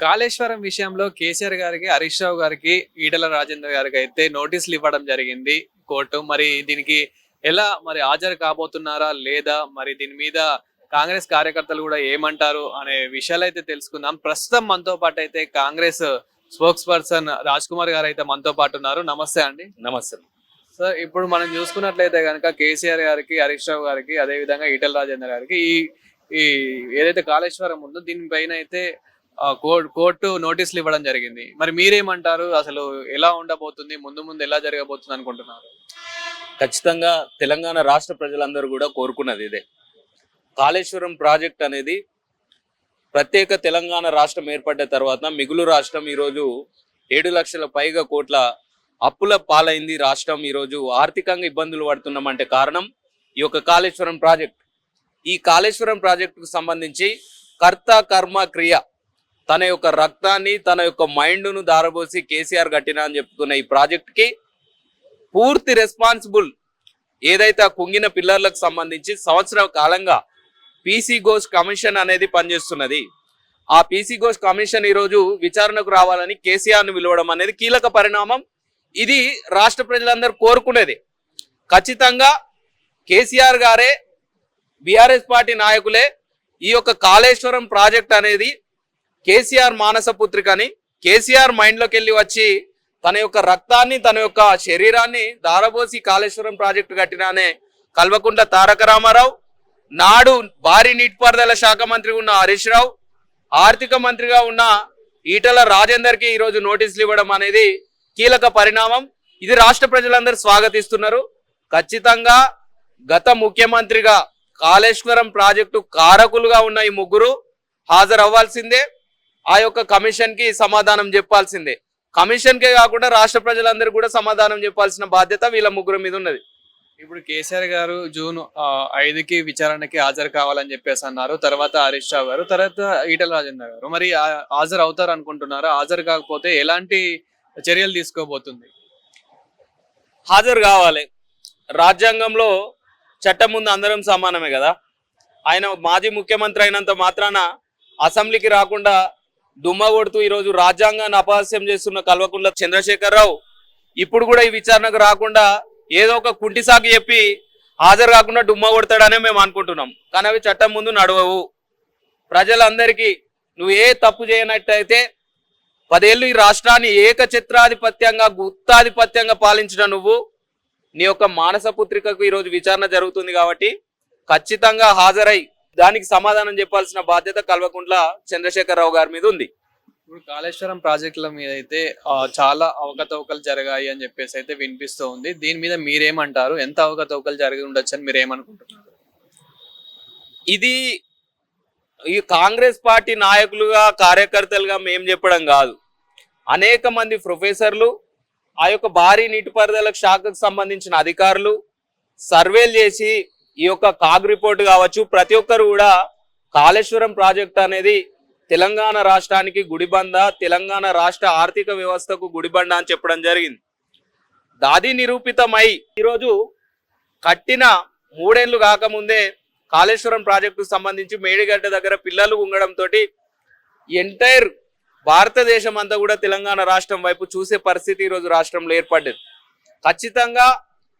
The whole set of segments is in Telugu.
కాళేశ్వరం విషయంలో కేసీఆర్ గారికి, హరీష్ రావు గారికి, ఈటెల రాజేందర్ గారికి అయితే నోటీసులు ఇవ్వడం జరిగింది కోర్టు. మరి దీనికి ఎలా మరి హాజరు కాబోతున్నారా లేదా? మరి దీని మీద కాంగ్రెస్ కార్యకర్తలు కూడా ఏమంటారు అనే విషయాలు అయితే తెలుసుకుందాం. ప్రస్తుతం మనతో పాటు అయితే కాంగ్రెస్ స్పోక్స్ పర్సన్ రాజ్ కుమార్ గారు అయితే మనతో పాటు ఉన్నారు. నమస్తే అండి. నమస్తే. సార్, ఇప్పుడు మనం చూసుకున్నట్లయితే కనుక కేసీఆర్ గారికి, హరీష్ రావు గారికి, అదే విధంగా ఈటెల రాజేందర్ గారికి ఈ ఈ ఏదైతే కాళేశ్వరం ఉందో దీనిపైన అయితే కోర్టు నోటీసులు ఇవ్వడం జరిగింది. మరి మీరేమంటారు? అసలు ఎలా ఉండబోతుంది, ముందు ముందు ఎలా జరగబోతుంది అనుకుంటున్నారు? ఖచ్చితంగా తెలంగాణ రాష్ట్ర ప్రజలందరూ కూడా కోరుకున్నది ఇదే. కాళేశ్వరం ప్రాజెక్ట్ అనేది ప్రత్యేక తెలంగాణ రాష్ట్రం ఏర్పడ్డ తర్వాత మిగులు రాష్ట్రం ఈరోజు 7 లక్షల పైగా కోట్ల అప్పుల పాలైంది. రాష్ట్రం ఈరోజు ఆర్థికంగా ఇబ్బందులు పడుతున్నామంటే కారణం ఈ యొక్క కాళేశ్వరం ప్రాజెక్ట్. ఈ కాళేశ్వరం ప్రాజెక్టుకు సంబంధించి కర్త కర్మ క్రియ తన యొక్క రక్తాన్ని, తన యొక్క మైండ్ను దారబోసి కేసీఆర్ కట్టినా అని చెప్తున్న ఈ ప్రాజెక్ట్కి పూర్తి రెస్పాన్సిబుల్ ఏదైతే ఆ కుంగిన పిల్లర్లకు సంబంధించి సంవత్సరం కాలంగా పీసీ ఘోష్ కమిషన్ అనేది పనిచేస్తున్నది. ఆ పీసీ ఘోష్ కమిషన్ ఈరోజు విచారణకు రావాలని కేసీఆర్ను పిలవడం అనేది కీలక పరిణామం. ఇది రాష్ట్ర ప్రజలందరూ కోరుకునేది. ఖచ్చితంగా కేసీఆర్ గారే, బీఆర్ఎస్ పార్టీ నాయకులే ఈ యొక్క కాళేశ్వరం ప్రాజెక్ట్ అనేది కేసీఆర్ మానస పుత్రికని, కేసీఆర్ మైండ్లోకి వెళ్ళి వచ్చి తన యొక్క రక్తాన్ని, తన యొక్క శరీరాన్ని దారబోసి కాళేశ్వరం ప్రాజెక్టు కట్టినానే కల్వకుంట్ల తారక రామారావు, నాడు భారీ నీటిపారుదల శాఖ మంత్రి ఉన్న హరీష్ రావు, ఆర్థిక మంత్రిగా ఉన్న ఈటెల రాజేందర్కి ఈరోజు నోటీసులు ఇవ్వడం అనేది కీలక పరిణామం. ఇది రాష్ట్ర ప్రజలందరూ స్వాగతిస్తున్నారు. ఖచ్చితంగా గత ముఖ్యమంత్రిగా కాళేశ్వరం ప్రాజెక్టు కారకులుగా ఉన్న ఈ ముగ్గురు హాజరవ్వాల్సిందే. ఆ యొక్క కమిషన్కి సమాధానం చెప్పాల్సిందే. కమిషన్కే కాకుండా రాష్ట్ర ప్రజలందరూ కూడా సమాధానం చెప్పాల్సిన బాధ్యత వీళ్ళ ముగ్గురు మీద ఉన్నది. ఇప్పుడు కేసీఆర్ గారు జూన్ 5కి విచారణకి హాజరు కావాలని చెప్పేసి అన్నారు. తర్వాత హరీష్ రావు గారు, తర్వాత ఈటెల రాజేందర్ గారు. మరి హాజరు అవుతారు అనుకుంటున్నారా? హాజరు కాకపోతే ఎలాంటి చర్యలు తీసుకోబోతుంది? హాజరు కావాలి. రాజ్యాంగంలో చట్టం ముందు అందరం సమానమే కదా. ఆయన మాజీ ముఖ్యమంత్రి అయినంత మాత్రాన అసెంబ్లీకి రాకుండా దుమ్మ కొడుతూ ఈరోజు రాజ్యాంగాన్ని అపహాస్యం చేస్తున్న కల్వకుంట్ల చంద్రశేఖరరావు ఇప్పుడు కూడా ఈ విచారణకు రాకుండా ఏదో ఒక కుంటి సాకు చెప్పి హాజరు కాకుండా డుమ్మ కొడతాడనే మేము అనుకుంటున్నాం. కానీ అవి చట్టం ముందు నడవవు. ప్రజలందరికీ నువ్వు ఏ తప్పు చేయనట్టయితే 10 ఏళ్ళు ఈ రాష్ట్రాన్ని ఏకఛత్రాధిపత్యంగా, గుత్తాధిపత్యంగా పాలించిన నువ్వు, నీ యొక్క మానస పుత్రికకు ఈరోజు విచారణ జరుగుతుంది కాబట్టి ఖచ్చితంగా హాజరై దానికి సమాధానం చెప్పాల్సిన బాధ్యత కల్వకుంట్ల చంద్రశేఖరరావు గారి మీద ఉంది. ఇప్పుడు కాళేశ్వరం ప్రాజెక్టుల మీద అయితే చాలా అవకతవకలు జరిగాయి అని చెప్పేసి అయితే వినిపిస్తూ ఉంది. దీని మీద మీరేమంటారు? ఎంత అవకతవకలు జరిగి ఉండొచ్చు అని మీరేమనుకుంటున్నారు? ఇది ఈ కాంగ్రెస్ పార్టీ నాయకులుగా, కార్యకర్తలుగా మేము చెప్పడం కాదు. అనేక మంది ప్రొఫెసర్లు, ఆ యొక్క భారీ నీటిపారుదల శాఖకు సంబంధించిన అధికారులు సర్వేలు చేసి ఈ యొక్క కాగ్ రిపోర్ట్ కావచ్చు, ప్రతి ఒక్కరు కూడా కాళేశ్వరం ప్రాజెక్ట్ అనేది తెలంగాణ రాష్ట్రానికి గుడిబంద, తెలంగాణ రాష్ట్ర ఆర్థిక వ్యవస్థకు గుడిబండ అని చెప్పడం జరిగింది. దాది నిరూపితమై ఈరోజు కట్టిన 3 ఏళ్ళు కాకముందే కాళేశ్వరం ప్రాజెక్టుకు సంబంధించి మేడిగడ్డ దగ్గర పిల్లలు ఉండడంతో ఎంటైర్ భారతదేశం అంతా కూడా తెలంగాణ రాష్ట్రం వైపు చూసే పరిస్థితి ఈరోజు రాష్ట్రంలో ఏర్పడ్డది. ఖచ్చితంగా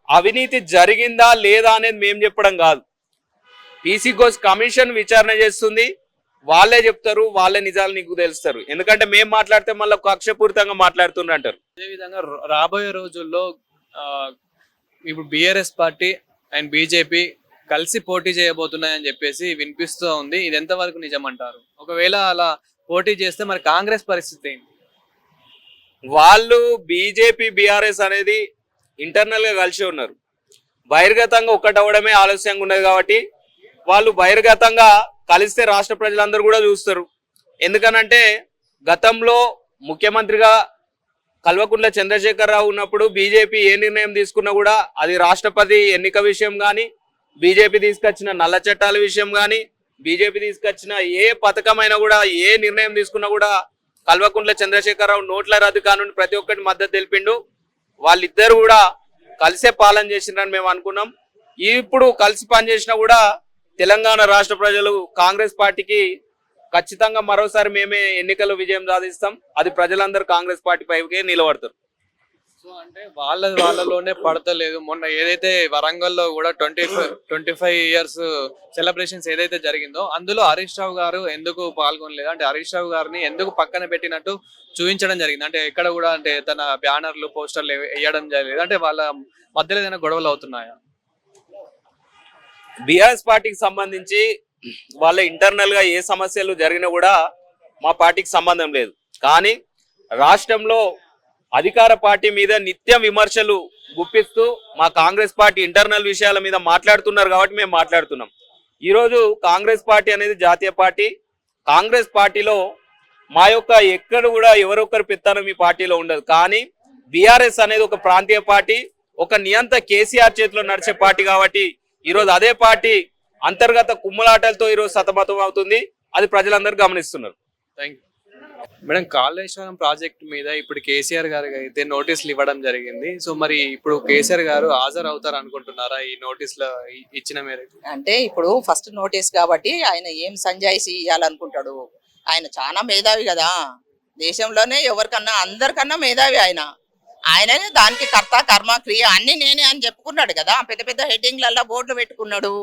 అవినీతి జరిగిందా లేదా అనేది మేము చెప్పడం కాదు. పీసీ ఘోష్ కమిషన్ విచారణ చేస్తుంది. వాళ్ళే చెప్తారు, వాళ్ళే నిజాలు నీకు తెలుస్తారు. ఎందుకంటే మేము మాట్లాడితే మళ్ళీ కక్షపూరితంగా మాట్లాడుతున్నారు. అదేవిధంగా రాబోయే రోజుల్లో ఇప్పుడు బీఆర్ఎస్ పార్టీ అండ్ బీజేపీ కలిసి పోటీ చేయబోతున్నాయని చెప్పేసి వినిపిస్తూ ఉంది. ఇది ఎంతవరకు నిజమంటారు? ఒకవేళ అలా పోటీ చేస్తే మరి కాంగ్రెస్ పరిస్థితి ఏంటి? వాళ్ళు బీజేపీ, బీఆర్ఎస్ అనేది ఇంటర్నల్ గా కలిసి ఉన్నారు. బహిర్గతంగా ఒక్కటవడమే ఆలస్యంగా ఉన్నది కాబట్టి వాళ్ళు బహిర్గతంగా కలిస్తే రాష్ట్ర ప్రజలందరూ కూడా చూస్తారు. ఎందుకనంటే గతంలో ముఖ్యమంత్రిగా కల్వకుంట్ల చంద్రశేఖరరావు ఉన్నప్పుడు బీజేపీ ఏ నిర్ణయం తీసుకున్నా కూడా అది రాష్ట్రపతి ఎన్నిక విషయం కానీ, బీజేపీ తీసుకొచ్చిన నల్ల చట్టాల విషయం కానీ, బీజేపీ తీసుకొచ్చిన ఏ పథకమైనా కూడా, ఏ నిర్ణయం తీసుకున్నా కూడా కల్వకుంట్ల చంద్రశేఖరరావు నోట్ల రద్దు కానుండి ప్రతి ఒక్కటి మద్దతు తెలిపిండు. వాళ్ళిద్దరు కూడా కలిసే పాలన చేసినారని మేము అనుకున్నాం. ఇప్పుడు కలిసి పనిచేసినా కూడా తెలంగాణ రాష్ట్ర ప్రజలు కాంగ్రెస్ పార్టీకి ఖచ్చితంగా మరోసారి మేమే ఎన్నికల్లో విజయం సాధిస్తాం. అది ప్రజలందరూ కాంగ్రెస్ పార్టీ పైకే నిలబడతారు. సో అంటే వాళ్ళలోనే పడతలేదు. మొన్న ఏదైతే వరంగల్లో కూడా 25 ఇయర్స్ సెలబ్రేషన్స్ ఏదైతే జరిగిందో అందులో హరీష్ రావు గారు ఎందుకు పాల్గొనలేదు? అంటే హరీష్ రావు గారిని ఎందుకు పక్కన పెట్టినట్టు చూపించడం జరిగింది? అంటే ఎక్కడ కూడా అంటే తన బ్యానర్లు పోస్టర్లు వేయడం జరిగింది. అంటే వాళ్ళ మధ్యలో ఏదైనా గొడవలు అవుతున్నాయా? బీఆర్ఎస్ పార్టీకి సంబంధించి వాళ్ళ ఇంటర్నల్ గా ఏ సమస్యలు జరిగినా కూడా మా పార్టీకి సంబంధం లేదు. కానీ రాష్ట్రంలో అధికార పార్టీ మీద నిత్యం విమర్శలు గుప్పిస్తూ మా కాంగ్రెస్ పార్టీ ఇంటర్నల్ విషయాల మీద మాట్లాడుతున్నారు కాబట్టి మేము మాట్లాడుతున్నాం. ఈరోజు కాంగ్రెస్ పార్టీ అనేది జాతీయ పార్టీ. కాంగ్రెస్ పార్టీలో మా యొక్క ఎక్కడ కూడా ఎవరొక్కరు పెత్తనం ఈ పార్టీలో ఉండదు. కానీ బీఆర్ఎస్ అనేది ఒక ప్రాంతీయ పార్టీ, ఒక నియంత కేసీఆర్ చేతిలో నడిచే పార్టీ కాబట్టి ఈరోజు అదే పార్టీ అంతర్గత కుమ్ములాటలతో ఈరోజు సతమతం అవుతుంది. అది ప్రజలందరూ గమనిస్తున్నారు. Thank you madam. Kaleshwaram project మీద ఇప్పుడు కేసీఆర్ గారికి అయితే నోటీసులు ఇవ్వడం జరిగింది. సో మరి ఇప్పుడు కేసీఆర్ గారు హాజరు అవుతారు అనుకుంటున్నారా ఈ నోటీసులు ఇచ్చిన మేరకు? అంటే ఇప్పుడు ఫస్ట్ నోటీస్ కాబట్టి ఆయన ఏం సంజాయిషి ఇవ్వాలనుకుంటాడు? ఆయన చాలా మేధావి కదా, దేశంలోనే ఎవరికన్నా అందరికన్నా మేధావి ఆయన. ఆయననే దానికి కర్త కర్మ క్రియ అన్ని నేనే అని చెప్పుకున్నాడు కదా. పెద్ద పెద్ద హెడ్డింగ్లల్లో బోర్డులు పెట్టుకున్నాడు.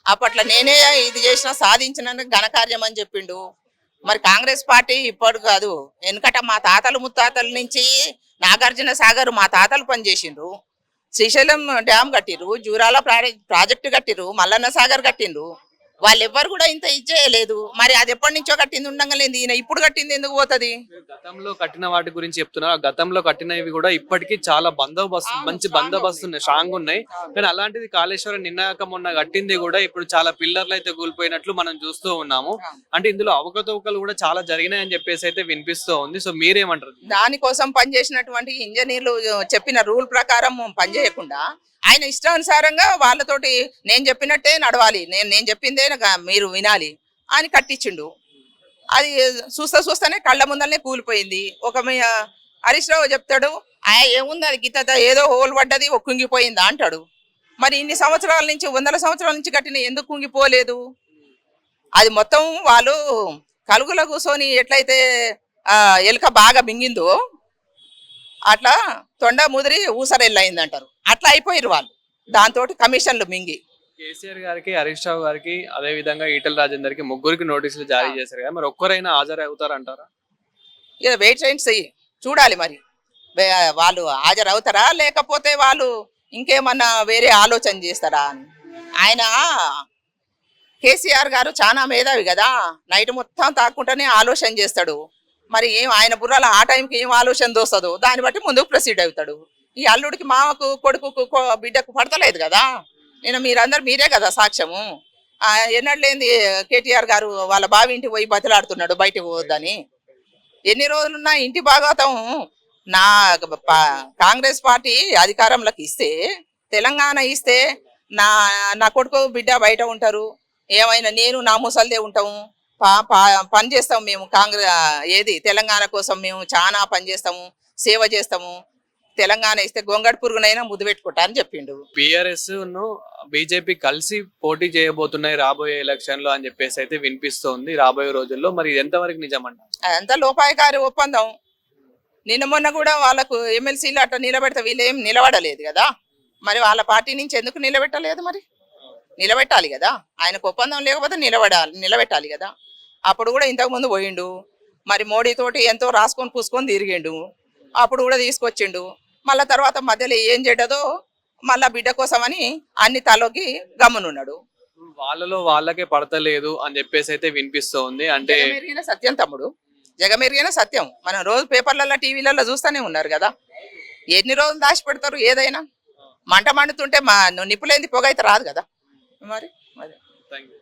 అప్పట్లో నేనే ఇది చేసిన సాధించిన ఘనకార్యం అని చెప్పిండు. మరి కాంగ్రెస్ పార్టీ ఇప్పుడు కాదు, వెనుకట మా తాతలు ముత్తాతల నుంచి నాగార్జున సాగర్ మా తాతలు పనిచేసిండ్రు, శ్రీశైలం డ్యామ్ కట్టిర్రు, జూరాల ప్రాజెక్టు కట్టిర్రు, మల్లన్న సాగర్ కట్టిండ్రు. వాళ్ళు ఎవ్వరు కూడా ఇంత ఇచ్చేయలేదు. మరి అది ఎప్పటి నుంచో కట్టింది ఉండగలేదు, ఈయన ఇప్పుడు కట్టింది ఎందుకు పోతుంది? గతంలో కట్టిన వాటి గురించి చెప్తున్నారు. ఆ గతంలో కట్టినవి కూడా ఇప్పటికీ చాలా బందోబస్తు, మంచి బందోబస్తు ఉన్నాయి, స్ట్రాంగ్ ఉన్నాయి. కానీ అలాంటిది కాళేశ్వరం నిన్నాక మొన్న కట్టింది కూడా ఇప్పుడు చాలా పిల్లర్లు అయితే కూలిపోయినట్లు మనం చూస్తూ ఉన్నాము. అంటే ఇందులో అవకతవకలు కూడా చాలా జరిగినాయని చెప్పేసి అయితే వినిపిస్తూ ఉంది. సో మీరేమంటారు? దానికోసం పనిచేసినటువంటి ఇంజనీర్లు చెప్పిన రూల్ ప్రకారం పనిచేయకుండా ఆయన ఇష్టానుసారంగా వాళ్ళతోటి నేను చెప్పినట్టే నడవాలి, నేను చెప్పిందే మీరు వినాలి అని కట్టించిండు. అది చూస్తూనే కళ్ళ ముందరనే కూలిపోయింది. హరీష్ రావు చెప్తాడు, ఏముంది అది గీత ఏదో హోల్ పడ్డది కుంగిపోయిందా అంటాడు. మరి ఇన్ని సంవత్సరాల నుంచి 100 సంవత్సరాల నుంచి కట్టిన ఎందుకు కుంగిపోలేదు? అది మొత్తం వాళ్ళు కలుగులో కూర్చొని ఎట్లయితే ఎలుక బాగా మింగిందో అట్లా తొండ ముదిరి ఊసరెళ్ళయింది అంటారు. అట్లా అయిపోయారు వాళ్ళు, దాంతో కమిషన్లు మింగి. కేసీఆర్ గారికి, హరీష్ రావు గారికి, అదే విధంగా ఈటెల రాజేందర్కి ముగ్గురికి నోటీసులు జారీ చేశారు కదా, మరి ఒక్కరైనా హాజరు అవుతారంటారా? ఇక వెయిట్ చేయండి, చూడాలి మరి వాళ్ళు హాజరు అవుతారా లేకపోతే వాళ్ళు ఇంకేమన్నా వేరే ఆలోచన చేస్తారా అని. ఆయన కేసీఆర్ గారు చాలా మేధావి కదా, నైట్ మొత్తం తాక్కుంటూనే ఆలోచన చేస్తాడు. మరి ఏం ఆయన బుర్రలో ఆ టైంకి ఏం ఆలోచన దోస్తుందో దాన్ని బట్టి ముందుకు ప్రొసీడ్ అవుతాడు. ఈ అల్లుడికి మామకు కొడుకు బిడ్డకు పడతలేదు కదా, మీరే కదా సాక్ష్యము. ఎన్నట్లేంది కేటీఆర్ గారు వాళ్ళ బావి ఇంటికి పోయి బతిలాడుతున్నాడు బయటకు పోవద్దని. ఎన్ని రోజులున్నా ఇంటి భాగవతం నా కాంగ్రెస్ పార్టీ అధికారంలోకి ఇస్తే, తెలంగాణ ఇస్తే నా కొడుకు బిడ్డ బయట ఉంటారు, ఏమైనా నేను నా ముసల్దే ఉంటాము, పని చేస్తాము మేము. తెలంగాణ కోసం మేము చాలా పని చేస్తాము, సేవ చేస్తాము. తెలంగాణ ఇస్తే గొంగడి పురుగునైనా ముద్దు పెట్టుకుంటా అని చెప్పిండు. టిఆర్ఎస్ ను బీజేపీ కలిసి పోటీ చేయబోతున్నాయి రాబోయే ఎలక్షన్ లో అని చెప్పేసి అయితే వినిపిస్తోంది రాబోయే రోజుల్లో. మరి ఎంతవరకు నిజమంట? అదంతా లోపాయకారి ఒప్పందం. నిన్న మొన్న కూడా వాళ్ళకు ఎమ్మెల్సీలు అట్లా నిలబెడితే వీళ్ళు ఏం నిలబడలేదు కదా. మరి వాళ్ళ పార్టీ నుంచి ఎందుకు నిలబెట్టలేదు? మరి నిలబెట్టాలి కదా, ఆయనకు ఒప్పందం లేకపోతే నిలబెట్టాలి కదా. అప్పుడు కూడా ఇంతకు ముందు పోయిండు, మరి మోడీ తోటి ఎంతో రాసుకొని పూసుకొని తిరిగిండు, అప్పుడు కూడా తీసుకొచ్చిండు. మళ్ళా తర్వాత మధ్యలో ఏం చేయడదో మళ్ళా బిడ్డ కోసమని అన్ని తలోకి గమ్మునున్నాడు. వాళ్ళలో వాళ్ళకే పడతలేదు అని చెప్పేసి అయితే వినిపిస్తోంది. అంటే జగమెరిగిన సత్యం తమ్ముడు, జగమెరిగిన సత్యం. మనం రోజు పేపర్లలో టీవీలలో చూస్తూనే ఉన్నారు కదా. ఎన్ని రోజులు దాచి పెడతారు ఏదైనా? మంట మండుతుంటే నిప్పులేంది పొగ అయితే రాదు కదా. మరి థ్యాంక్ యూ.